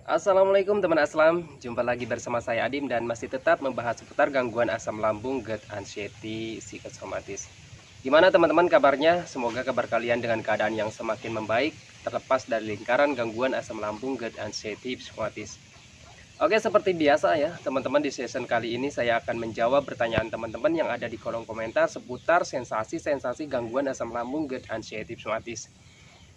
Assalamualaikum teman Aslam, jumpa lagi bersama saya Adim dan masih tetap membahas seputar gangguan asam lambung, GERD, anxiety, psikosomatis. Gimana teman-teman kabarnya? Semoga kabar kalian dengan keadaan yang semakin membaik, terlepas dari lingkaran gangguan asam lambung, GERD, anxiety, psikosomatis. Oke, seperti biasa ya teman-teman, di season kali ini saya akan menjawab pertanyaan teman-teman yang ada di kolom komentar seputar sensasi-sensasi gangguan asam lambung, GERD, anxiety, psikosomatis.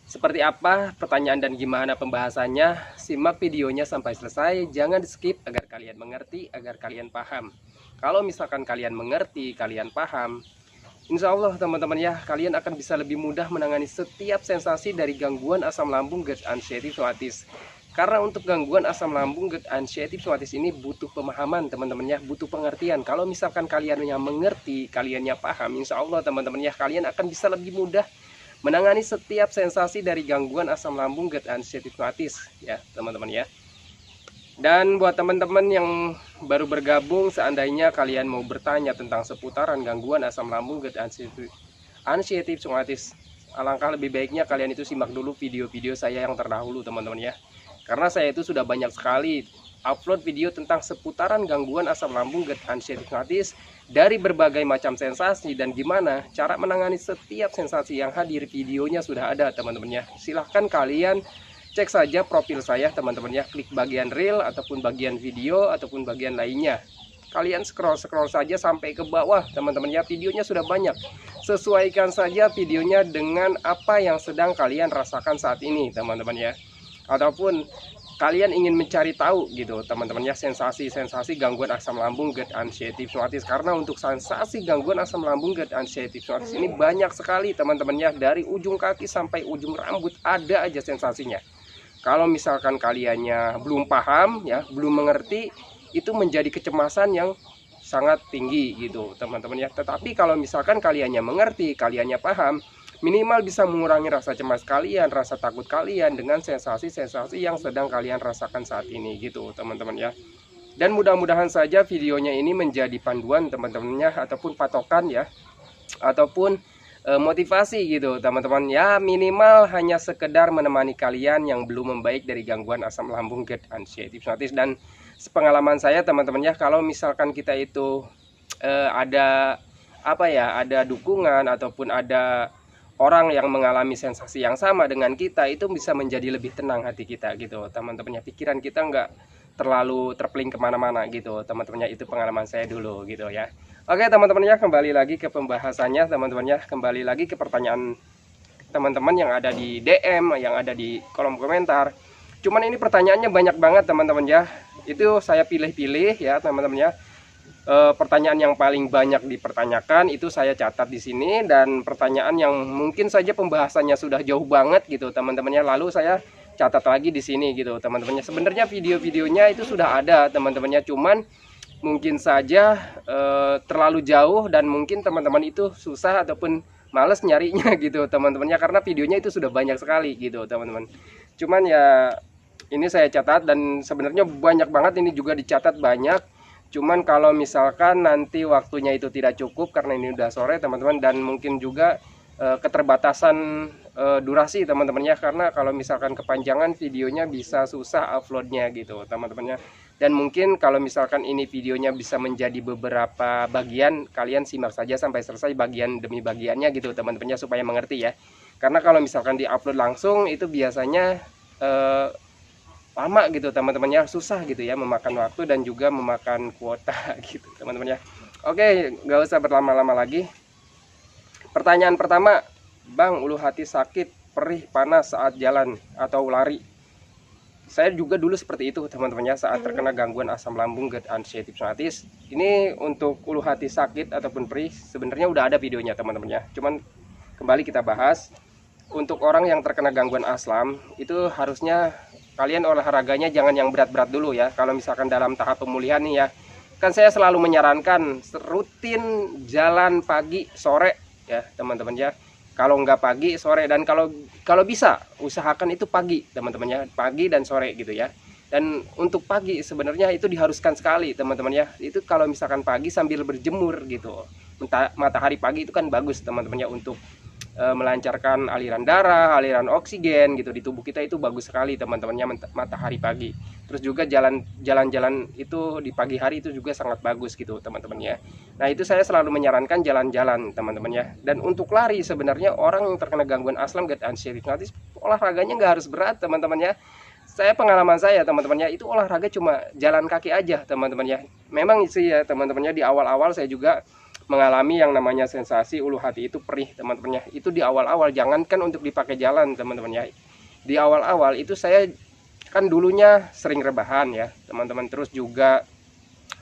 Seperti apa pertanyaan dan gimana pembahasannya? Simak videonya sampai selesai, jangan di skip agar kalian mengerti, agar kalian paham. Kalau misalkan kalian mengerti, kalian paham, insya Allah teman-teman ya, kalian akan bisa lebih mudah menangani setiap sensasi dari gangguan asam lambung, GERD, anxiety, psikosomatis. Karena untuk gangguan asam lambung, GERD, anxiety, psikosomatis ini butuh pemahaman teman-teman ya, butuh pengertian. Kalau misalkan kalian yang mengerti, kaliannya paham, insya Allah teman-teman ya, kalian akan bisa lebih mudah menangani setiap sensasi dari gangguan asam lambung, GERD, anxiety, psikosomatis ya teman-teman ya. Dan buat teman-teman yang baru bergabung, seandainya kalian mau bertanya tentang seputaran gangguan asam lambung, GERD, anxiety, psikosomatis, alangkah lebih baiknya kalian itu simak dulu video-video saya yang terdahulu teman-teman ya. Karena saya itu sudah banyak sekali upload video tentang seputaran gangguan asam lambung, GERD, anxiety, psikosomatis dari berbagai macam sensasi dan gimana cara menangani setiap sensasi yang hadir. Videonya sudah ada teman-teman ya. Silahkan kalian cek saja profil saya teman-teman ya, klik bagian reel ataupun bagian video ataupun bagian lainnya. Kalian scroll saja sampai ke bawah teman-teman ya, videonya sudah banyak. Sesuaikan saja videonya dengan apa yang sedang kalian rasakan saat ini teman-teman ya. Ataupun kalian ingin mencari tahu gitu teman-teman ya, sensasi-sensasi gangguan asam lambung, GERD, anxiety, psikosomatis. Karena untuk sensasi gangguan asam lambung, GERD, anxiety, psikosomatis ini banyak sekali teman-teman ya, dari ujung kaki sampai ujung rambut ada aja sensasinya. Kalau misalkan kaliannya belum paham ya, belum mengerti, itu menjadi kecemasan yang sangat tinggi gitu teman-teman ya. Tetapi kalau misalkan kaliannya mengerti, kaliannya paham, minimal bisa mengurangi rasa cemas kalian, rasa takut kalian dengan sensasi-sensasi yang sedang kalian rasakan saat ini gitu teman-teman ya. Dan mudah-mudahan saja videonya ini menjadi panduan teman-temannya ataupun patokan ya, ataupun motivasi gitu teman-teman ya, minimal hanya sekedar menemani kalian yang belum membaik dari gangguan asam lambung, GERD, anxiety, psikosomatis. Dan sepengalaman saya teman-teman ya, kalau misalkan kita itu ada apa ya, ada dukungan ataupun ada orang yang mengalami sensasi yang sama dengan kita, itu bisa menjadi lebih tenang hati kita gitu teman-teman ya. Pikiran kita nggak terlalu terpeling kemana-mana gitu teman-teman ya. Itu pengalaman saya dulu gitu ya. Oke teman-teman ya, kembali lagi ke pembahasannya teman-teman ya. Kembali lagi ke pertanyaan teman-teman yang ada di DM, yang ada di kolom komentar. Cuman ini pertanyaannya banyak banget teman-teman ya. Itu saya pilih-pilih ya teman-teman ya. Pertanyaan yang paling banyak dipertanyakan itu saya catat di sini, dan pertanyaan yang mungkin saja pembahasannya sudah jauh banget gitu teman-temannya, lalu saya catat lagi di sini gitu teman-temannya. Sebenarnya video-videonya itu sudah ada teman-temannya, cuman mungkin saja terlalu jauh dan mungkin teman-teman itu susah ataupun males nyarinya gitu teman-temannya, karena videonya itu sudah banyak sekali gitu teman-teman. Cuman ya ini saya catat, dan sebenarnya banyak banget ini juga dicatat banyak. Cuman kalau misalkan nanti waktunya itu tidak cukup karena ini udah sore teman-teman, dan mungkin juga keterbatasan durasi teman-teman ya, karena kalau misalkan kepanjangan videonya bisa susah uploadnya gitu teman-teman ya. Dan mungkin kalau misalkan ini videonya bisa menjadi beberapa bagian, kalian simak saja sampai selesai bagian demi bagiannya gitu teman-teman ya, supaya mengerti ya. Karena kalau misalkan diupload langsung itu biasanya lama gitu teman-teman ya, susah gitu ya, memakan waktu dan juga memakan kuota gitu teman-teman ya. Oke, nggak usah berlama-lama lagi. Pertanyaan pertama, Bang, ulu hati sakit, perih, panas saat jalan atau lari. Saya juga dulu seperti itu teman-teman ya, saat terkena gangguan asam lambung, GERD, anxiety, psikosomatis. Ini untuk ulu hati sakit ataupun perih sebenarnya udah ada videonya teman-teman ya. Cuman kembali kita bahas, untuk orang yang terkena gangguan asam itu harusnya kalian olahraganya jangan yang berat-berat dulu ya. Kalau misalkan dalam tahap pemulihan nih ya, kan saya selalu menyarankan rutin jalan pagi sore ya teman-teman ya. Kalau nggak pagi sore, dan kalau bisa usahakan itu pagi teman-teman ya, pagi dan sore gitu ya. Dan untuk pagi sebenarnya itu diharuskan sekali teman-teman ya. Itu kalau misalkan pagi sambil berjemur gitu, matahari pagi itu kan bagus teman-teman ya, untuk melancarkan aliran darah, aliran oksigen gitu di tubuh kita, itu bagus sekali teman-temannya matahari pagi. Terus juga jalan-jalan itu di pagi hari itu juga sangat bagus gitu teman-teman ya. Nah itu saya selalu menyarankan jalan-jalan teman-teman ya. Dan untuk lari sebenarnya orang yang terkena gangguan asam, GERD, anxiety, olahraganya nggak harus berat teman-teman ya. Pengalaman saya teman-teman ya, itu olahraga cuma jalan kaki aja teman-teman ya. Memang sih ya teman-teman ya, di awal-awal saya juga mengalami yang namanya sensasi ulu hati itu perih teman-teman ya. Itu di awal-awal, jangankan untuk dipakai jalan teman-teman ya. Di awal-awal itu saya kan dulunya sering rebahan ya teman-teman, terus juga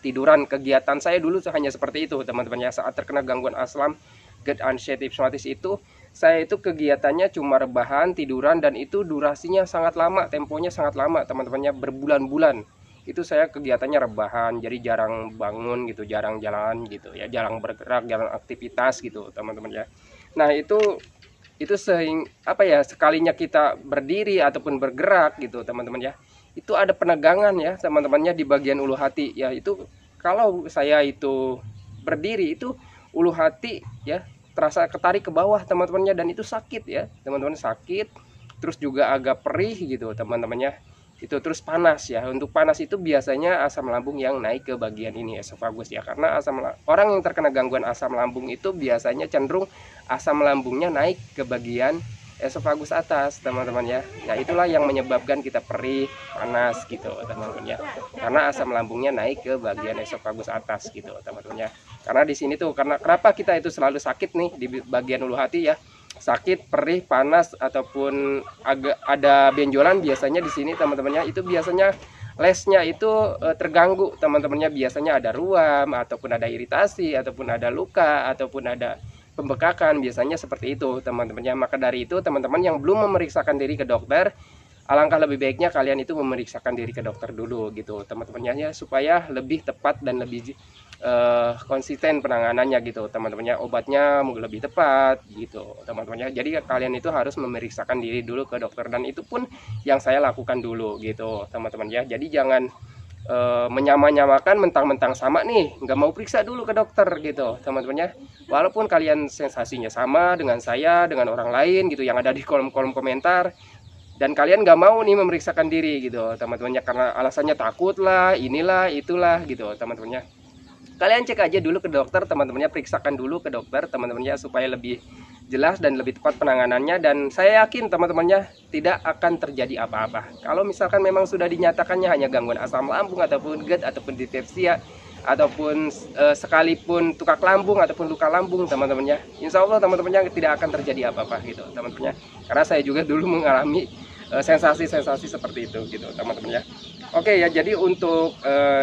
tiduran. Kegiatan saya dulu hanya seperti itu teman-teman ya. Saat terkena gangguan asam, GERD, anxiety, hipnotis itu saya itu kegiatannya cuma rebahan, tiduran, dan itu durasinya sangat lama, temponya sangat lama teman-temannya, berbulan-bulan. Itu saya kegiatannya rebahan, jadi jarang bangun gitu, jarang jalan gitu ya, jarang bergerak, jarang aktivitas gitu teman-teman ya. Nah itu sekalinya kita berdiri ataupun bergerak gitu teman-teman ya, itu ada penegangan ya teman-temannya di bagian ulu hati ya. Itu kalau saya itu berdiri itu ulu hati ya terasa ketarik ke bawah teman-temannya, dan itu sakit ya teman-teman, sakit. Terus juga agak perih gitu teman-temannya, itu terus panas ya. Untuk panas itu biasanya asam lambung yang naik ke bagian ini, esofagus ya, karena orang yang terkena gangguan asam lambung itu biasanya cenderung asam lambungnya naik ke bagian esofagus atas teman-teman ya. Nah itulah yang menyebabkan kita perih, panas gitu teman-teman ya, karena asam lambungnya naik ke bagian esofagus atas gitu teman-teman ya. Karena di sini tuh, karena kenapa kita itu selalu sakit nih di bagian ulu hati ya, sakit, perih, panas, ataupun agak ada benjolan biasanya di sini teman-temannya, itu biasanya lesnya itu terganggu teman-temannya, biasanya ada ruam ataupun ada iritasi ataupun ada luka ataupun ada pembekakan, biasanya seperti itu teman-temannya. Maka dari itu teman-teman yang belum memeriksakan diri ke dokter, alangkah lebih baiknya kalian itu memeriksakan diri ke dokter dulu gitu teman-temannya ya, supaya lebih tepat dan lebih konsisten penanganannya gitu teman-temannya, obatnya lebih tepat gitu teman-temannya. Jadi kalian itu harus memeriksakan diri dulu ke dokter, dan itu pun yang saya lakukan dulu gitu teman-teman ya. Jadi jangan menyamakan mentang-mentang sama nih, nggak mau periksa dulu ke dokter gitu teman-temannya. Walaupun kalian sensasinya sama dengan saya, dengan orang lain gitu yang ada di kolom-kolom komentar, dan kalian nggak mau nih memeriksakan diri gitu teman-temannya, karena alasannya takut lah, inilah itulah gitu teman-temannya. Kalian cek aja dulu ke dokter teman-temannya, periksakan dulu ke dokter teman-temannya, supaya lebih jelas dan lebih tepat penanganannya. Dan saya yakin teman-temannya tidak akan terjadi apa-apa. Kalau misalkan memang sudah dinyatakannya hanya gangguan asam lambung ataupun GERD ataupun dispepsia ataupun sekalipun tukak lambung ataupun luka lambung teman-temannya, insya Allah teman-temannya tidak akan terjadi apa-apa gitu teman-temannya. Karena saya juga dulu mengalami sensasi-sensasi seperti itu gitu teman-temannya. Oke ya, jadi untuk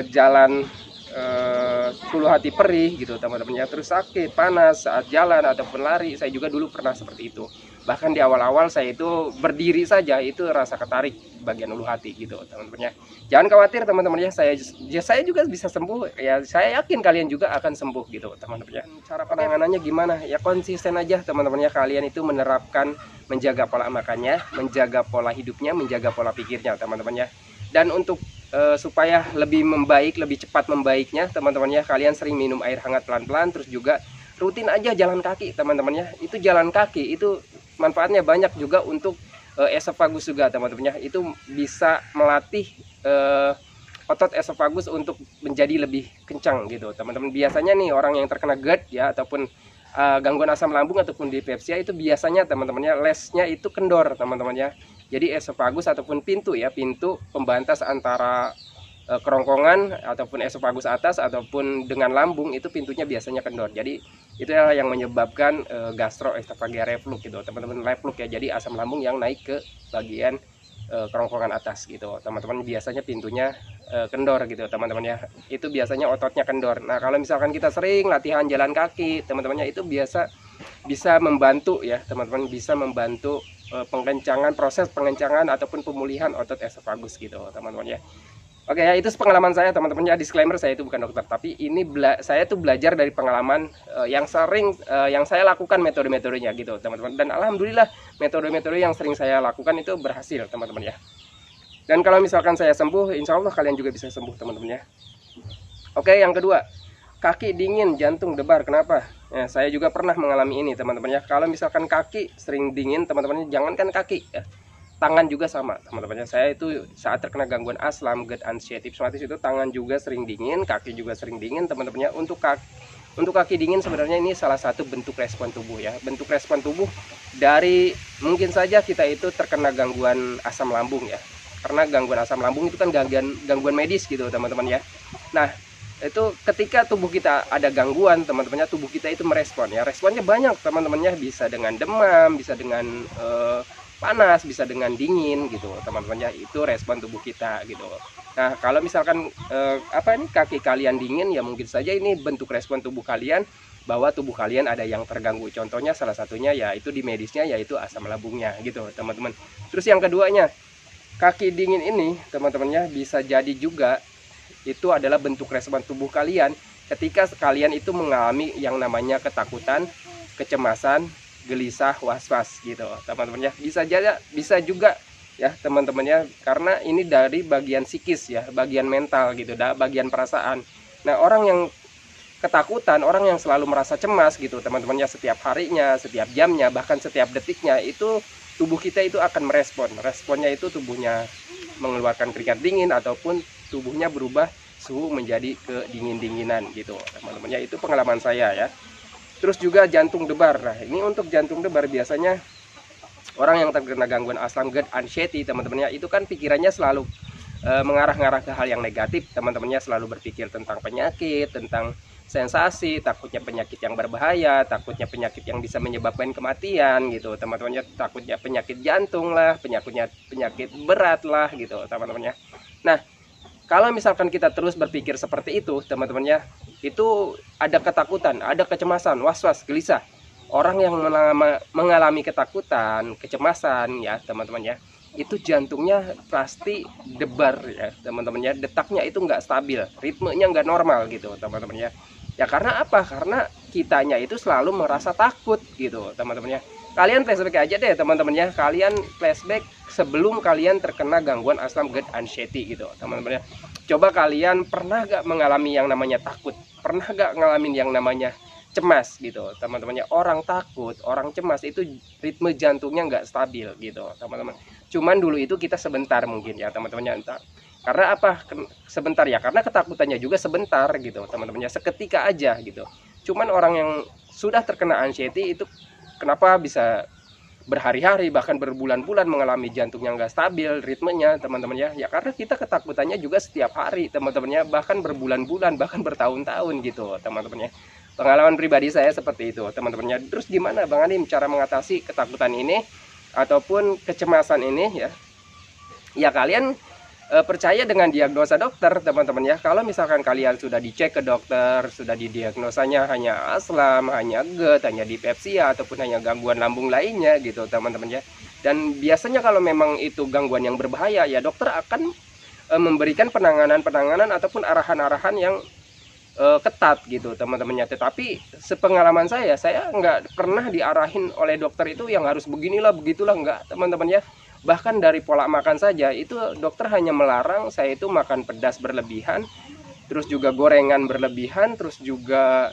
jalan ulu hati perih gitu teman-teman ya, terus sakit, panas saat jalan ataupun lari, saya juga dulu pernah seperti itu. Bahkan di awal-awal saya itu berdiri saja itu rasa ketarik bagian ulu hati gitu teman-teman ya. Jangan khawatir teman-teman ya, saya juga bisa sembuh ya, saya yakin kalian juga akan sembuh gitu teman-teman ya. Cara penanganannya gimana ya, konsisten aja teman-teman ya, kalian itu menerapkan menjaga pola makannya, menjaga pola hidupnya, menjaga pola pikirnya teman-teman ya. Dan untuk supaya lebih membaik, lebih cepat membaiknya teman-teman ya, kalian sering minum air hangat pelan-pelan. Terus juga rutin aja jalan kaki teman-teman ya. Itu jalan kaki itu manfaatnya banyak juga untuk esofagus juga teman-teman ya. Itu bisa melatih otot esofagus untuk menjadi lebih kencang gitu teman-teman. Biasanya nih orang yang terkena GERD ya ataupun gangguan asam lambung ataupun dispepsia itu biasanya teman-teman ya, lesnya itu kendor teman-teman ya. Jadi esofagus ataupun pintu ya, pintu pembatas antara kerongkongan ataupun esofagus atas ataupun dengan lambung itu pintunya biasanya kendor. Jadi itu yang menyebabkan gastroesophageal reflux gitu teman-teman, reflux ya. Jadi asam lambung yang naik ke bagian kerongkongan atas gitu teman-teman, biasanya pintunya kendor gitu teman-teman ya. Itu biasanya ototnya kendor. Nah kalau misalkan kita sering latihan jalan kaki teman-temannya, itu bisa membantu ya teman-teman, bisa membantu pengencangan, proses pengencangan ataupun pemulihan otot esofagus gitu teman-teman ya. Oke ya, itu pengalaman saya teman-teman ya. Disclaimer, saya itu bukan dokter, tapi ini saya tuh belajar dari pengalaman yang saya lakukan metode-metodenya gitu teman-teman. Dan alhamdulillah metode-metode yang sering saya lakukan itu berhasil teman-teman ya. Dan kalau misalkan saya sembuh, insya Allah kalian juga bisa sembuh teman-teman ya. Oke, yang kedua, kaki dingin, jantung debar. Kenapa? Ya, saya juga pernah mengalami ini teman-teman ya. Kalau misalkan kaki sering dingin teman-teman, jangankan kaki ya, tangan juga sama teman-temannya. Saya itu saat terkena gangguan asam, GERD, anxiety, psoriasis itu tangan juga sering dingin, kaki juga sering dingin teman-temannya. Untuk kaki dingin sebenarnya ini salah satu bentuk respon tubuh ya, bentuk respon tubuh dari mungkin saja kita itu terkena gangguan asam lambung ya, karena gangguan asam lambung itu kan gangguan medis gitu teman-teman ya. Nah itu ketika tubuh kita ada gangguan teman-temannya, tubuh kita itu merespon ya, responnya banyak teman-temannya, bisa dengan demam, bisa dengan panas, bisa dengan dingin gitu teman-temannya, itu respon tubuh kita gitu. Nah kalau misalkan kaki kalian dingin ya mungkin saja ini bentuk respon tubuh kalian bahwa tubuh kalian ada yang terganggu. Contohnya salah satunya ya itu di medisnya yaitu asam lambungnya gitu teman-teman. Terus yang keduanya, kaki dingin ini teman-temannya bisa jadi juga itu adalah bentuk respon tubuh kalian ketika kalian itu mengalami yang namanya ketakutan, kecemasan, gelisah, was-was gitu teman-teman ya. Bisa juga ya teman-teman ya, karena ini dari bagian psikis ya, bagian mental gitu, bagian perasaan. Nah orang yang ketakutan, orang yang selalu merasa cemas gitu teman-teman ya, setiap harinya, setiap jamnya, bahkan setiap detiknya, itu tubuh kita itu akan responnya itu tubuhnya mengeluarkan keringat dingin ataupun tubuhnya berubah suhu menjadi kedingin-dinginan gitu teman-teman ya. Itu pengalaman saya ya. Terus juga jantung debar. Nah ini untuk jantung debar biasanya orang yang terkena gangguan asam, GERD, anxiety teman-teman ya, itu kan pikirannya selalu mengarah-ngarah ke hal yang negatif teman-temannya, selalu berpikir tentang penyakit, tentang sensasi, takutnya penyakit yang berbahaya, takutnya penyakit yang bisa menyebabkan kematian gitu teman-temannya, takutnya penyakit jantung lah, penyakit berat lah gitu teman-temannya. Nah kalau misalkan kita terus berpikir seperti itu teman-temannya, itu ada ketakutan, ada kecemasan, was-was, gelisah. Orang yang mengalami ketakutan, kecemasan ya teman-teman ya, itu jantungnya pasti debar ya teman-teman ya, detaknya itu nggak stabil, ritmenya nggak normal gitu teman-teman ya. Ya karena apa? Karena kitanya itu selalu merasa takut gitu teman-teman ya. Kalian flashback aja deh teman-teman ya, kalian flashback sebelum kalian terkena gangguan asam, GERD, anxiety gitu teman-teman ya. Coba kalian pernah gak mengalami yang namanya takut, pernah gak ngalamin yang namanya cemas gitu teman-temannya. Orang takut, orang cemas itu ritme jantungnya nggak stabil gitu teman-teman. Cuman dulu itu kita sebentar mungkin ya teman-temannya, entah karena apa sebentar ya, karena ketakutannya juga sebentar gitu teman-temannya, seketika aja gitu. Cuman orang yang sudah terkena anxiety itu kenapa bisa berhari-hari bahkan berbulan-bulan mengalami jantung yang nggak stabil ritmenya teman-teman ya, ya karena kita ketakutannya juga setiap hari teman-teman ya, bahkan berbulan-bulan, bahkan bertahun-tahun gitu teman-teman ya. Pengalaman pribadi saya seperti itu teman-teman ya. Terus gimana Bang Adim cara mengatasi ketakutan ini ataupun kecemasan ini ya? Ya kalian percaya dengan diagnosa dokter teman-teman ya. Kalau misalkan kalian sudah dicek ke dokter, sudah didiagnosanya hanya asam, hanya GERD, hanya dispepsia ataupun hanya gangguan lambung lainnya gitu teman-teman ya. Dan biasanya kalau memang itu gangguan yang berbahaya ya dokter akan memberikan penanganan ataupun arahan-arahan yang ketat gitu teman-temannya. Tetapi sepengalaman saya nggak pernah diarahin oleh dokter itu yang harus beginilah begitulah, nggak teman-teman ya. Bahkan dari pola makan saja itu dokter hanya melarang saya itu makan pedas berlebihan, terus juga gorengan berlebihan, terus juga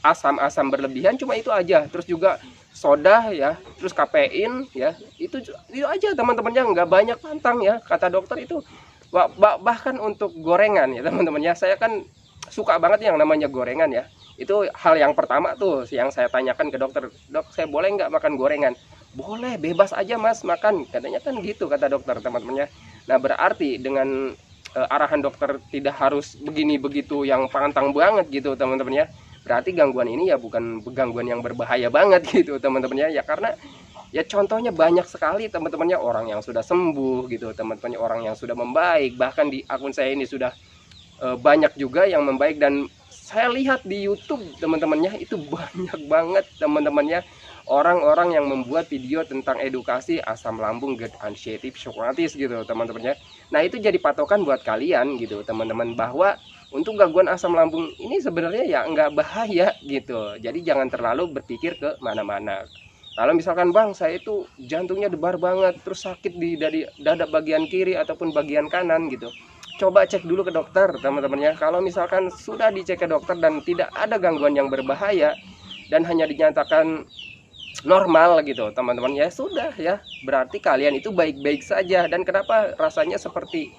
asam-asam berlebihan, cuma itu aja. Terus juga soda ya, terus kafein ya, itu aja teman-temannya, nggak banyak pantang ya kata dokter itu. Bahkan untuk gorengan ya teman-teman ya, saya kan suka banget yang namanya gorengan ya. Itu hal yang pertama tuh yang saya tanyakan ke dokter, dok saya boleh nggak makan gorengan? Boleh, bebas aja mas makan, katanya kan gitu kata dokter teman-teman ya. Nah berarti dengan arahan dokter tidak harus begini begitu yang pantang banget gitu teman-teman ya, berarti gangguan ini ya bukan gangguan yang berbahaya banget gitu teman-teman ya. Ya karena ya contohnya banyak sekali teman-temannya, orang yang sudah sembuh gitu teman-temannya, orang yang sudah membaik. Bahkan di akun saya ini sudah banyak juga yang membaik, dan saya lihat di YouTube teman-temannya itu banyak banget teman-temannya orang-orang yang membuat video tentang edukasi asam lambung, GERD, anxiety, psoriasis gitu teman-temannya. Nah itu jadi patokan buat kalian gitu teman-teman, bahwa untuk gangguan asam lambung ini sebenarnya ya nggak bahaya gitu. Jadi jangan terlalu berpikir ke mana-mana. Kalau misalkan bang saya itu jantungnya debar banget, terus sakit dari dada bagian kiri ataupun bagian kanan gitu, coba cek dulu ke dokter teman-teman ya. Kalau misalkan sudah dicek ke dokter dan tidak ada gangguan yang berbahaya dan hanya dinyatakan normal gitu teman-teman, ya sudah ya, berarti kalian itu baik-baik saja. Dan kenapa rasanya seperti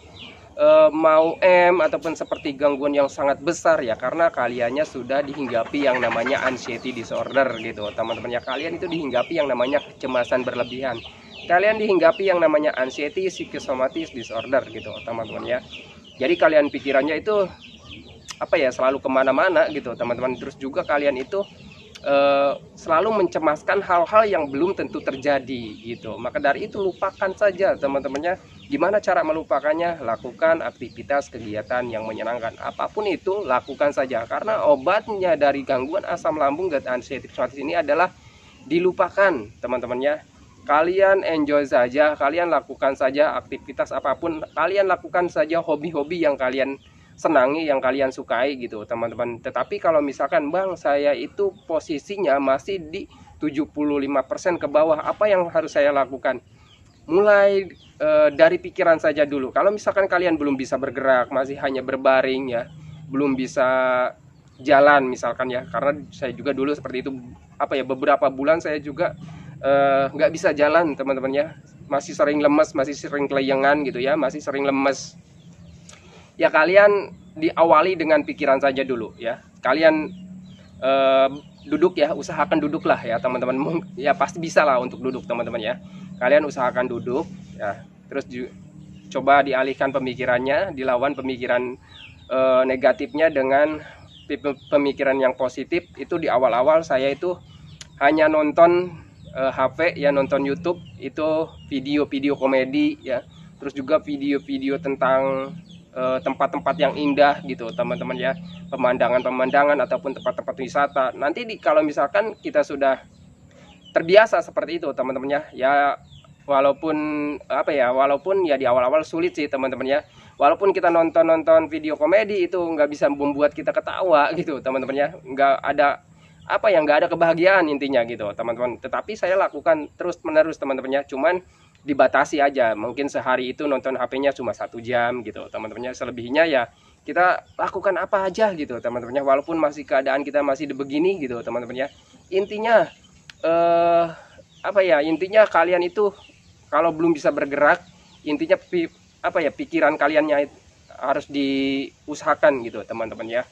mau ataupun seperti gangguan yang sangat besar, ya karena kaliannya sudah dihinggapi yang namanya anxiety disorder gitu teman-teman ya. Kalian itu dihinggapi yang namanya kecemasan berlebihan, kalian dihinggapi yang namanya anxiety psychosomatic disorder gitu teman-teman ya. Jadi kalian pikirannya itu apa ya, selalu kemana-mana gitu teman-teman. Terus juga kalian itu selalu mencemaskan hal-hal yang belum tentu terjadi gitu. Maka dari itu lupakan saja teman-temannya. Gimana cara melupakannya? Lakukan aktivitas kegiatan yang menyenangkan, apapun itu lakukan saja, karena obatnya dari gangguan asam lambung dan anxiety disorder ini adalah dilupakan teman-temannya. Kalian enjoy saja, kalian lakukan saja aktivitas apapun, kalian lakukan saja hobi-hobi yang kalian senangi, yang kalian sukai gitu teman-teman. Tetapi kalau misalkan bang, saya itu posisinya masih di 75% ke bawah, apa yang harus saya lakukan? Mulai dari pikiran saja dulu. Kalau misalkan kalian belum bisa bergerak, masih hanya berbaring ya, belum bisa jalan misalkan ya, karena saya juga dulu seperti itu, apa ya, beberapa bulan saya juga nggak bisa jalan teman-teman ya, masih sering lemes, masih sering kelayangan gitu ya, masih sering lemes. Ya kalian diawali dengan pikiran saja dulu ya. Kalian duduk ya, usahakan duduk lah ya teman-teman. Ya pasti bisa lah untuk duduk teman-teman ya. Kalian usahakan duduk ya. Terus coba dialihkan pemikirannya, dilawan pemikiran negatifnya dengan pemikiran yang positif. Itu di awal-awal saya itu hanya nonton HP ya, nonton YouTube itu video-video komedi ya. Terus juga video-video tentang tempat-tempat yang indah gitu teman-teman ya, pemandangan-pemandangan ataupun tempat-tempat wisata. Nanti kalau misalkan kita sudah terbiasa seperti itu teman-teman ya, ya walaupun apa ya, walaupun ya di awal-awal sulit sih teman-teman ya, walaupun kita nonton video komedi itu nggak bisa membuat kita ketawa gitu teman-teman ya, nggak ada apa ya, nggak ada kebahagiaan intinya gitu teman-teman. Tetapi saya lakukan terus menerus teman-teman ya, cuman dibatasi aja, mungkin sehari itu nonton HP-nya cuma 1 jam gitu teman-temannya. Selebihnya ya kita lakukan apa aja gitu teman-temannya, walaupun masih keadaan kita masih begini gitu teman-temannya. Intinya apa ya, intinya kalian itu kalau belum bisa bergerak, intinya apa ya, pikiran kaliannya harus diusahakan gitu teman-teman ya.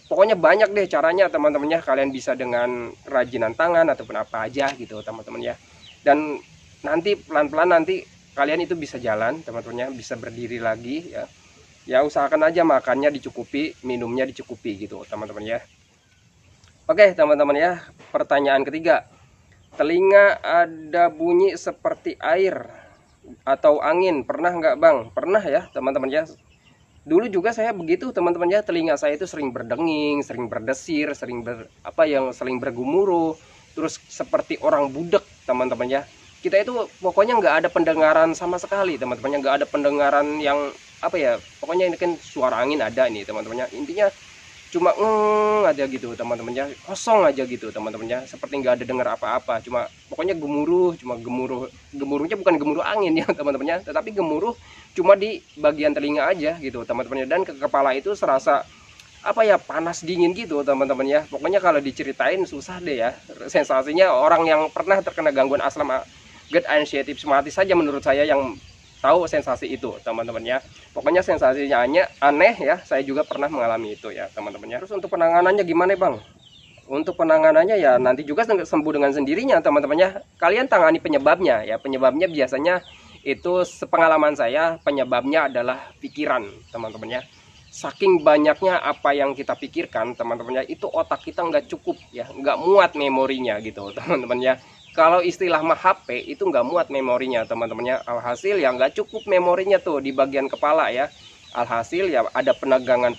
Pokoknya banyak deh caranya teman-temannya, kalian bisa dengan kerajinan tangan ataupun apa aja gitu teman-teman ya. Dan nanti pelan-pelan nanti kalian itu bisa jalan teman-temannya, bisa berdiri lagi ya. Ya usahakan aja makannya dicukupi, minumnya dicukupi gitu teman-teman ya. Oke teman-teman ya, pertanyaan ketiga, telinga ada bunyi seperti air atau angin, pernah nggak bang? Pernah ya teman-teman ya. Dulu juga saya begitu teman-teman ya, telinga saya itu sering berdenging, sering berdesir, sering sering bergemuruh, terus seperti orang budek teman-teman ya. Kita itu pokoknya nggak ada pendengaran sama sekali teman-temannya, nggak ada pendengaran yang apa ya, pokoknya ini kan suara angin ada ini teman-temannya, intinya cuma aja gitu teman-temannya, kosong aja gitu teman-temannya, seperti nggak ada dengar apa-apa, cuma pokoknya gemuruh, cuma gemuruhnya bukan gemuruh angin ya teman-temannya, tetapi gemuruh cuma di bagian telinga aja gitu teman-temannya. Dan ke kepala itu serasa apa ya, panas dingin gitu teman-teman ya. Pokoknya kalau diceritain susah deh ya sensasinya. Orang yang pernah terkena gangguan asam GERD anxiety psychosomatis saja menurut saya yang tahu sensasi itu teman-teman ya. Pokoknya sensasinya aneh ya, saya juga pernah mengalami itu ya teman-teman ya. Terus untuk penanganannya gimana bang? Untuk penanganannya ya nanti juga sembuh dengan sendirinya teman-teman ya. Kalian tangani penyebabnya ya. Penyebabnya biasanya itu sepengalaman saya, penyebabnya adalah pikiran teman-teman ya. Saking banyaknya apa yang kita pikirkan teman-teman ya, itu otak kita nggak cukup ya, nggak muat memorinya gitu teman-teman ya. Kalau istilah mah HP itu nggak muat memorinya teman-temannya. Alhasil ya nggak cukup memorinya tuh di bagian kepala ya. Alhasil ya ada penegangan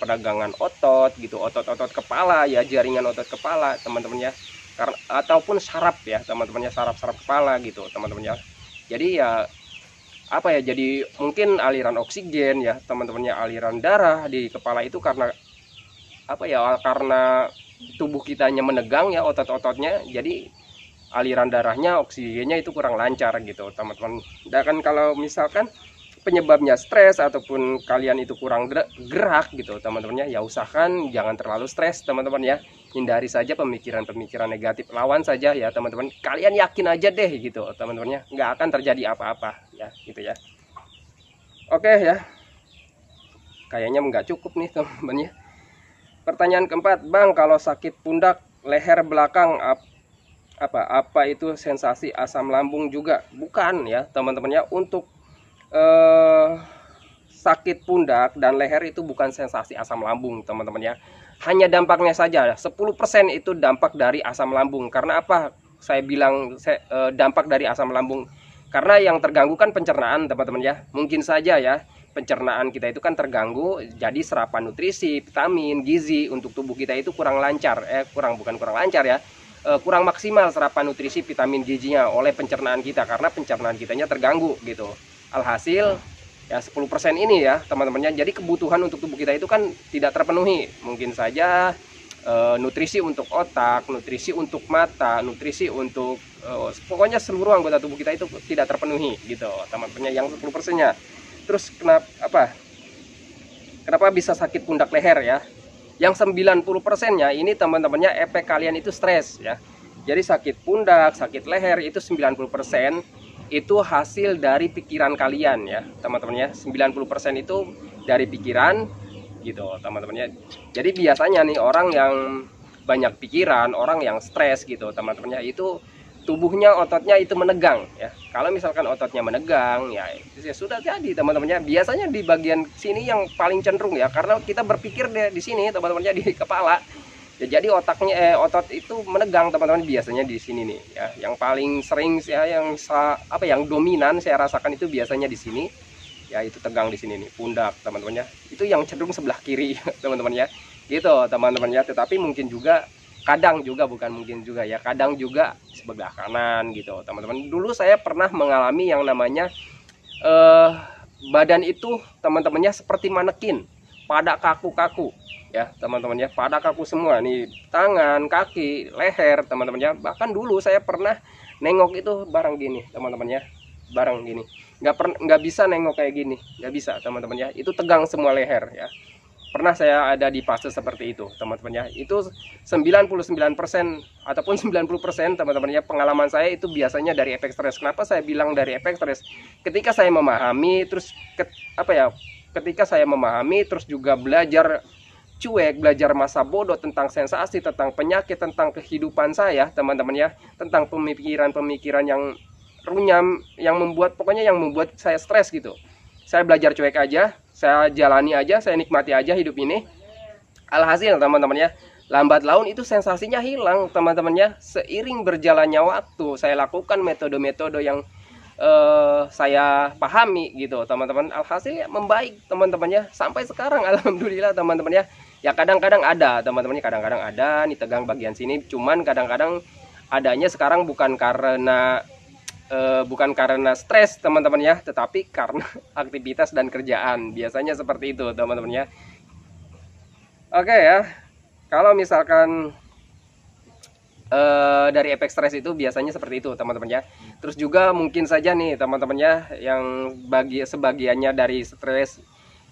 otot gitu, otot-otot kepala ya, jaringan otot kepala teman-teman ya. Karena ataupun saraf ya teman-temannya, saraf-saraf kepala gitu teman-teman ya. Jadi ya apa ya, jadi mungkin aliran oksigen ya teman-temannya, aliran darah di kepala itu karena apa ya, karena tubuh kitanya menegang ya, otot-ototnya, jadi aliran darahnya, oksigennya itu kurang lancar gitu teman-teman. Dan kan kalau misalkan penyebabnya stres ataupun kalian itu kurang gerak gitu teman-teman ya, usahakan jangan terlalu stres teman-teman ya. hindari saja pemikiran-pemikiran negatif, lawan saja ya teman-teman. Kalian yakin aja deh gitu teman-temannya, nggak akan terjadi apa-apa ya gitu ya. Oke ya, kayaknya nggak cukup nih teman-teman ya. Pertanyaan keempat, Bang, kalau sakit pundak leher belakang apa itu sensasi asam lambung juga? Bukan ya teman-teman ya. Untuk sakit pundak dan leher itu bukan sensasi asam lambung teman-teman ya. Hanya dampaknya saja 10% itu dampak dari asam lambung. Karena apa saya bilang dampak dari asam lambung? Karena yang terganggu kan pencernaan teman-teman ya. Mungkin saja ya pencernaan kita itu kan terganggu, jadi serapan nutrisi, vitamin, gizi untuk tubuh kita itu kurang lancar. Bukan kurang lancar ya, kurang maksimal serapan nutrisi, vitamin, gizinya oleh pencernaan kita, karena pencernaan kitanya terganggu gitu. Alhasil ya 10% ini ya teman-temannya, jadi kebutuhan untuk tubuh kita itu kan tidak terpenuhi. Mungkin saja nutrisi untuk otak, nutrisi untuk mata, nutrisi untuk pokoknya seluruh anggota tubuh kita itu tidak terpenuhi gitu teman-temannya, yang 10%-nya. Terus kenapa bisa sakit pundak leher ya? Yang 90%-nya ini teman-temannya efek kalian itu stres ya. Jadi sakit pundak, sakit leher itu 90% itu hasil dari pikiran kalian ya teman-teman ya. 90% itu dari pikiran gitu teman-teman ya. Jadi biasanya nih orang yang banyak pikiran, orang yang stres gitu teman-teman ya, itu tubuhnya, ototnya itu menegang ya. Kalau misalkan ototnya menegang ya, ya sudah jadi teman-teman ya. Biasanya di bagian sini yang paling cenderung ya, karena kita berpikir di sini teman-teman ya, di kepala. Ya, jadi otot itu menegang teman-teman, biasanya di sini nih ya. Yang paling sering ya, yang dominan saya rasakan itu biasanya di sini. Ya itu tegang di sini nih, pundak teman-teman ya. Itu yang cenderung sebelah kiri teman-teman ya. Gitu teman-teman ya. Tetapi mungkin juga kadang juga, bukan mungkin juga ya, kadang juga sebelah kanan gitu teman-teman. Dulu saya pernah mengalami yang namanya badan itu teman-temannya seperti manekin, pada kaku-kaku ya teman-teman ya, pada kaku semua nih, tangan, kaki, leher teman-teman ya. Bahkan dulu saya pernah nengok itu bareng gini teman-teman ya, bareng gini, nggak bisa nengok kayak gini, nggak bisa teman-teman ya. Itu tegang semua leher ya. Pernah saya ada di fase seperti itu teman-teman ya. Itu 99% ataupun 90% teman-teman ya, pengalaman saya itu biasanya dari efek stres. Kenapa saya bilang dari efek stres? Ketika saya memahami, terus ketika saya memahami, terus juga belajar cuek, belajar masa bodoh tentang sensasi, tentang penyakit, tentang kehidupan saya teman-teman ya, tentang pemikiran-pemikiran yang runyam, yang membuat saya stres gitu. Saya belajar cuek aja, saya jalani aja, saya nikmati aja hidup ini. Alhasil teman-teman ya, lambat laun itu sensasinya hilang teman-teman ya. Seiring berjalannya waktu, saya lakukan metode-metode yang saya pahami gitu teman-teman. Alhasil ya membaik teman-teman ya, sampai sekarang alhamdulillah teman-teman ya. Ya kadang-kadang ada teman-teman, kadang-kadang ada nih tegang bagian sini, cuman kadang-kadang adanya sekarang bukan karena stres teman-teman ya, tetapi karena aktivitas dan kerjaan. Biasanya seperti itu teman-teman ya. Oke ya, kalau misalkan dari efek stres itu biasanya seperti itu teman-teman ya. Terus juga mungkin saja nih teman-teman ya, yang sebagiannya dari stres,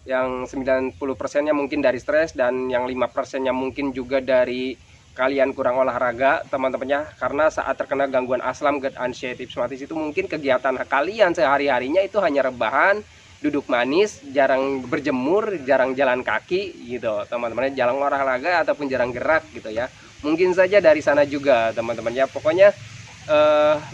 yang 90%-nya mungkin dari stres, dan yang 5%-nya mungkin juga dari kalian kurang olahraga teman-teman ya. Karena saat terkena gangguan asam, GERD, anxiety, psoriasis itu mungkin kegiatan kalian sehari-harinya itu hanya rebahan, duduk manis, jarang berjemur, jarang jalan kaki gitu teman-teman, jarang olahraga ataupun jarang gerak gitu ya. Mungkin saja dari sana juga teman-teman ya. Pokoknya 50%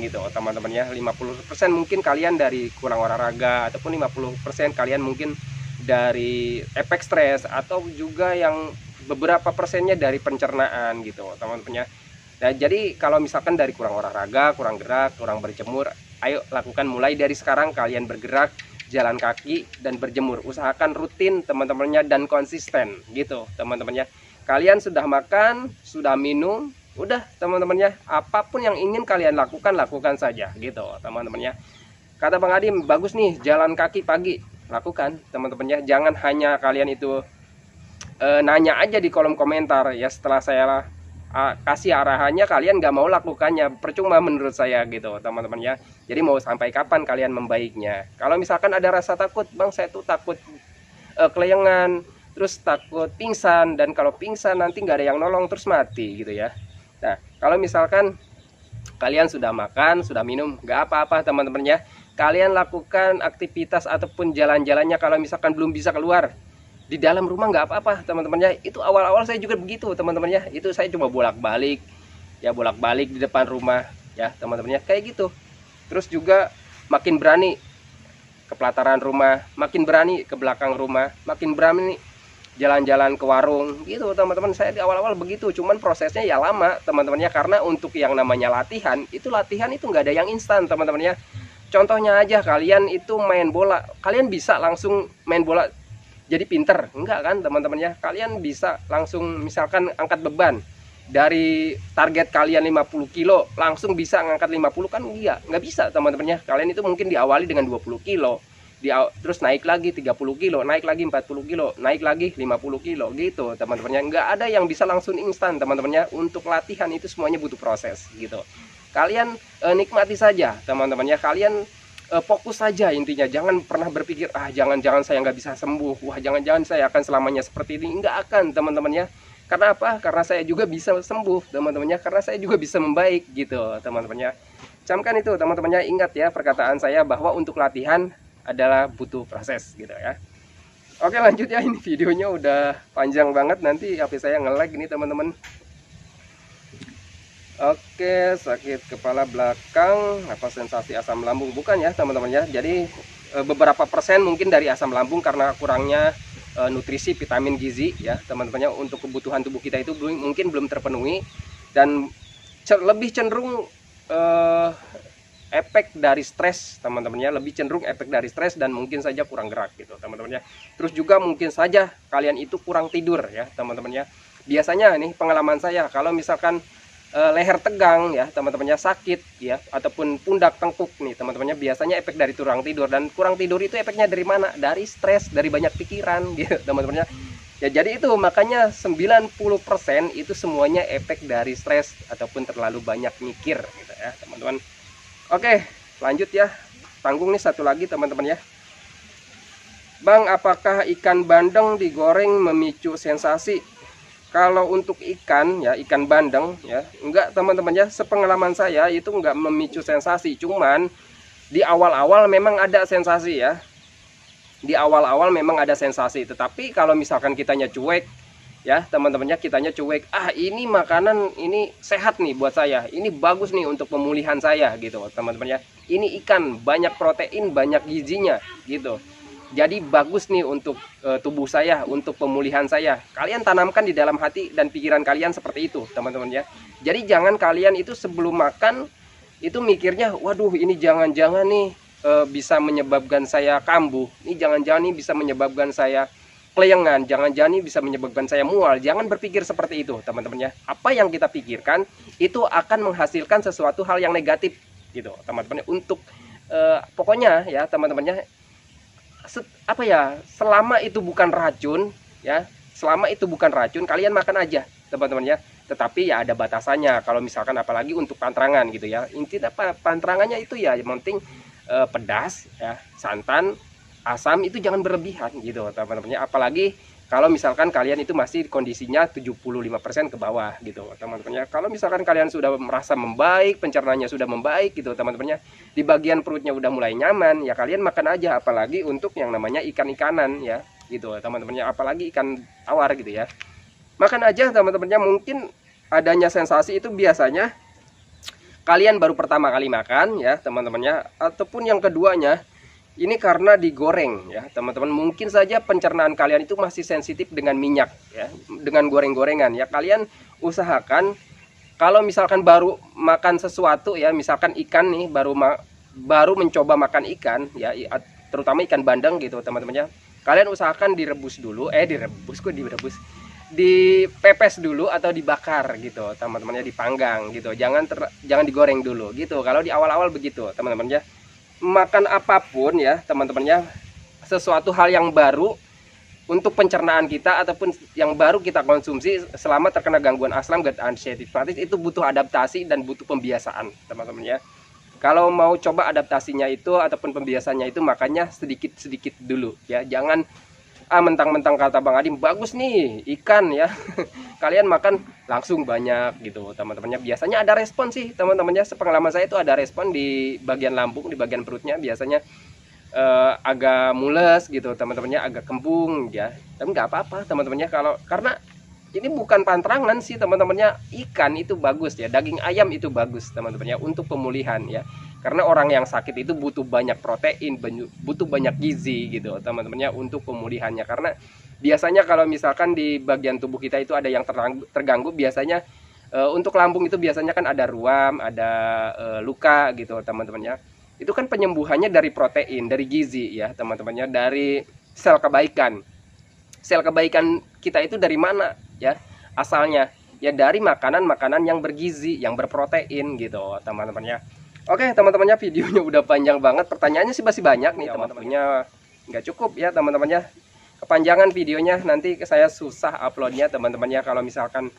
gitu teman-teman ya. 50% mungkin kalian dari kurang olahraga, ataupun 50% kalian mungkin dari efek stres, atau juga yang beberapa persennya dari pencernaan gitu teman-teman ya. Nah, jadi kalau misalkan dari kurang olahraga, kurang gerak, kurang berjemur, ayo lakukan mulai dari sekarang, kalian bergerak, jalan kaki, dan berjemur. Usahakan rutin teman-temannya dan konsisten gitu teman-teman ya. Kalian sudah makan, sudah minum, udah teman-teman ya, apapun yang ingin kalian lakukan saja gitu teman-teman ya. Kata Bang Adim, bagus nih jalan kaki pagi, lakukan teman-teman ya. Jangan hanya kalian itu nanya aja di kolom komentar ya, setelah saya kasih arahannya kalian nggak mau lakukannya, percuma menurut saya gitu teman-teman ya. Jadi mau sampai kapan kalian membaiknya? Kalau misalkan ada rasa takut, Bang saya tuh takut kelayangan, terus takut pingsan, dan kalau pingsan nanti nggak ada yang nolong terus mati gitu ya. Nah, kalau misalkan kalian sudah makan, sudah minum, nggak apa-apa teman-teman ya. Kalian lakukan aktivitas ataupun jalan-jalannya kalau misalkan belum bisa keluar. Di dalam rumah nggak apa-apa teman-teman ya. Itu awal-awal saya juga begitu teman-teman ya. Itu saya coba bolak-balik, ya bolak-balik di depan rumah ya teman-teman ya. Kayak gitu. Terus juga makin berani ke pelataran rumah, makin berani ke belakang rumah, makin berani jalan-jalan ke warung gitu teman-teman. Saya di awal-awal begitu, cuman prosesnya ya lama teman-temannya, karena untuk yang namanya latihan itu nggak ada yang instan teman-teman ya. Contohnya aja, kalian itu main bola, kalian bisa langsung main bola jadi pinter? Enggak kan teman-teman ya. Kalian bisa langsung misalkan angkat beban dari target kalian 50 kilo langsung bisa ngangkat 50 kan? Nggak bisa teman-teman ya. Kalian itu mungkin diawali dengan 20 kilo, terus naik lagi 30 kilo, naik lagi 40 kilo, naik lagi 50 kilo gitu teman-temannya. Nggak ada yang bisa langsung instan teman-temannya. Untuk latihan itu semuanya butuh proses gitu. Kalian nikmati saja teman-temannya. Kalian fokus saja intinya. Jangan pernah berpikir jangan-jangan saya nggak bisa sembuh, wah jangan-jangan saya akan selamanya seperti ini. Nggak akan teman-temannya. Karena apa? Karena saya juga bisa sembuh teman-temannya. Karena saya juga bisa membaik gitu teman-temannya. Camkan itu teman-temannya. Ingat ya perkataan saya bahwa untuk latihan adalah butuh proses gitu ya. Oke, lanjut ya. Ini videonya udah panjang banget, nanti HP saya nge-lag ini teman-teman. Oke, sakit kepala belakang, apa sensasi asam lambung? Bukan ya teman-teman ya. Jadi beberapa persen mungkin dari asam lambung karena kurangnya nutrisi, vitamin, gizi ya teman-temannya. Untuk kebutuhan tubuh kita itu mungkin belum terpenuhi, dan lebih cenderung efek dari stres teman-temannya, lebih cenderung efek dari stres, dan mungkin saja kurang gerak gitu teman-temannya. Terus juga mungkin saja kalian itu kurang tidur ya teman-temannya. Biasanya nih pengalaman saya, kalau misalkan leher tegang ya teman-temannya, sakit ya, ataupun pundak tengkuk nih teman-temannya, biasanya efek dari kurang tidur. Dan kurang tidur itu efeknya dari mana? Dari stres, dari banyak pikiran gitu teman-temannya. Ya jadi itu makanya 90% itu semuanya efek dari stres ataupun terlalu banyak mikir gitu ya teman-teman. Oke, lanjut ya. Tanggung nih satu lagi teman-teman ya. Bang, apakah ikan bandeng digoreng memicu sensasi? Kalau untuk ikan ya, ikan bandeng ya, enggak teman-teman ya. Sepengalaman saya itu enggak memicu sensasi. Cuman di awal-awal memang ada sensasi ya. Di awal-awal memang ada sensasi. Tetapi kalau misalkan kitanya cuek ya teman-temannya, kitanya cuek, ini makanan ini sehat nih buat saya, ini bagus nih untuk pemulihan saya gitu teman-temannya, ini ikan banyak protein, banyak gizinya gitu, jadi bagus nih untuk tubuh saya, untuk pemulihan saya. Kalian tanamkan di dalam hati dan pikiran kalian seperti itu teman-teman ya. Jadi jangan kalian itu sebelum makan itu mikirnya, waduh ini jangan-jangan nih bisa menyebabkan saya kambuh, ini jangan-jangan nih bisa menyebabkan saya kelayangan, jangan-jangan ini bisa menyebabkan saya mual. Jangan berpikir seperti itu teman-teman ya. Apa yang kita pikirkan itu akan menghasilkan sesuatu hal yang negatif gitu teman-teman. Untuk pokoknya ya teman-temannya, apa ya, selama itu bukan racun ya, selama itu bukan racun, kalian makan aja teman-teman ya. Tetapi ya ada batasannya. Kalau misalkan apalagi untuk pantrangan gitu ya, intinya apa, pantrangannya itu ya yang penting pedas ya, santan, asam itu jangan berlebihan gitu teman-temannya. Apalagi kalau misalkan kalian itu masih kondisinya 75% ke bawah gitu teman-temannya. Kalau misalkan kalian sudah merasa membaik, pencernaannya sudah membaik gitu teman-temannya, di bagian perutnya udah mulai nyaman ya, kalian makan aja. Apalagi untuk yang namanya ikan-ikanan ya gitu teman-temannya, apalagi ikan tawar gitu ya, makan aja teman-temannya. Mungkin adanya sensasi itu biasanya kalian baru pertama kali makan ya teman-temannya, ataupun yang keduanya ini karena digoreng ya teman-teman. Mungkin saja pencernaan kalian itu masih sensitif dengan minyak ya, dengan goreng-gorengan ya. Kalian usahakan kalau misalkan baru makan sesuatu ya, misalkan ikan nih, baru mencoba makan ikan ya, terutama ikan bandeng gitu teman-teman ya, kalian usahakan direbus dulu, dipepes dulu atau dibakar gitu teman-teman ya, dipanggang gitu. Jangan digoreng dulu gitu kalau di awal-awal begitu teman-teman ya. Makan apapun ya teman-temannya, sesuatu hal yang baru untuk pencernaan kita ataupun yang baru kita konsumsi selama terkena gangguan asam, gut anxiety, itu butuh adaptasi dan butuh pembiasaan teman-teman ya. Kalau mau coba adaptasinya itu ataupun pembiasaannya itu, makanya sedikit-sedikit dulu ya. Jangan mentang-mentang kata Bang Adim bagus nih ikan ya. Kalian makan langsung banyak gitu teman-temannya. Biasanya ada respon sih teman-temannya, sepengalaman saya itu ada respon di bagian lambung, di bagian perutnya biasanya agak mules gitu teman-temannya, agak kembung ya. Tapi nggak apa-apa teman-temannya, kalau karena ini bukan pantrangan sih teman-temannya, ikan itu bagus ya, daging ayam itu bagus teman-temannya untuk pemulihan ya. Karena orang yang sakit itu butuh banyak protein, butuh banyak gizi gitu teman-temannya untuk pemulihannya. Karena biasanya kalau misalkan di bagian tubuh kita itu ada yang terganggu, biasanya untuk lambung itu biasanya kan ada ruam, ada luka gitu teman-temannya. Itu kan penyembuhannya dari protein, dari gizi ya teman-temannya, dari sel kebaikan. Sel kebaikan kita itu dari mana ya asalnya? Ya dari makanan-makanan yang bergizi, yang berprotein gitu teman-temannya. Oke teman-temannya, videonya udah panjang banget, pertanyaannya sih masih banyak nih teman-temannya, nggak cukup ya teman-temannya, kepanjangan videonya nanti saya susah uploadnya teman-temannya. Kalau misalkan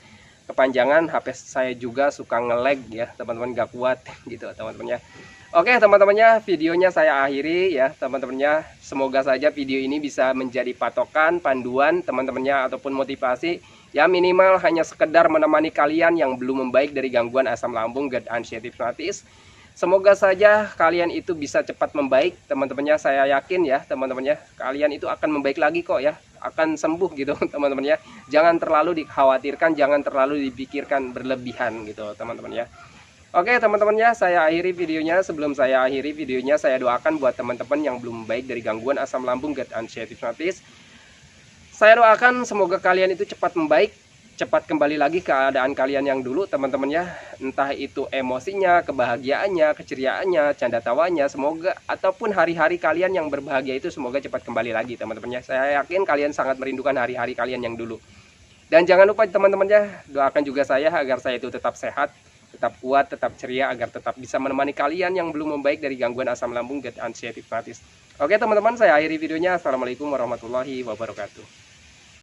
kepanjangan, HP saya juga suka nge-lag ya teman-teman, nggak kuat gitu teman-temannya. Oke teman-temannya, videonya saya akhiri ya teman-temannya. Semoga saja video ini bisa menjadi patokan, panduan teman-temannya, ataupun motivasi ya, minimal hanya sekedar menemani kalian yang belum membaik dari gangguan asam lambung, GERD, anxiety, rheumatis. Semoga saja kalian itu bisa cepat membaik teman-temannya. Saya yakin ya teman-temannya, kalian itu akan membaik lagi kok ya, akan sembuh gitu teman-temannya. Jangan terlalu dikhawatirkan, jangan terlalu dipikirkan berlebihan gitu teman-temannya. Oke teman-temannya, saya akhiri videonya. Sebelum saya akhiri videonya, saya doakan buat teman-teman yang belum membaik dari gangguan asam lambung, GERD, anxiety, rheumatis. Saya doakan semoga kalian itu cepat membaik, cepat kembali lagi keadaan kalian yang dulu teman-temannya. Entah itu emosinya, kebahagiaannya, keceriaannya, canda tawanya, semoga, ataupun hari-hari kalian yang berbahagia itu semoga cepat kembali lagi teman-temannya. Saya yakin kalian sangat merindukan hari-hari kalian yang dulu. Dan jangan lupa teman-temannya, doakan juga saya agar saya itu tetap sehat, tetap kuat, tetap ceria, agar tetap bisa menemani kalian yang belum membaik dari gangguan asam lambung, GERD, anxiety, rheumatis. Oke teman-teman, saya akhiri videonya. Assalamualaikum warahmatullahi wabarakatuh.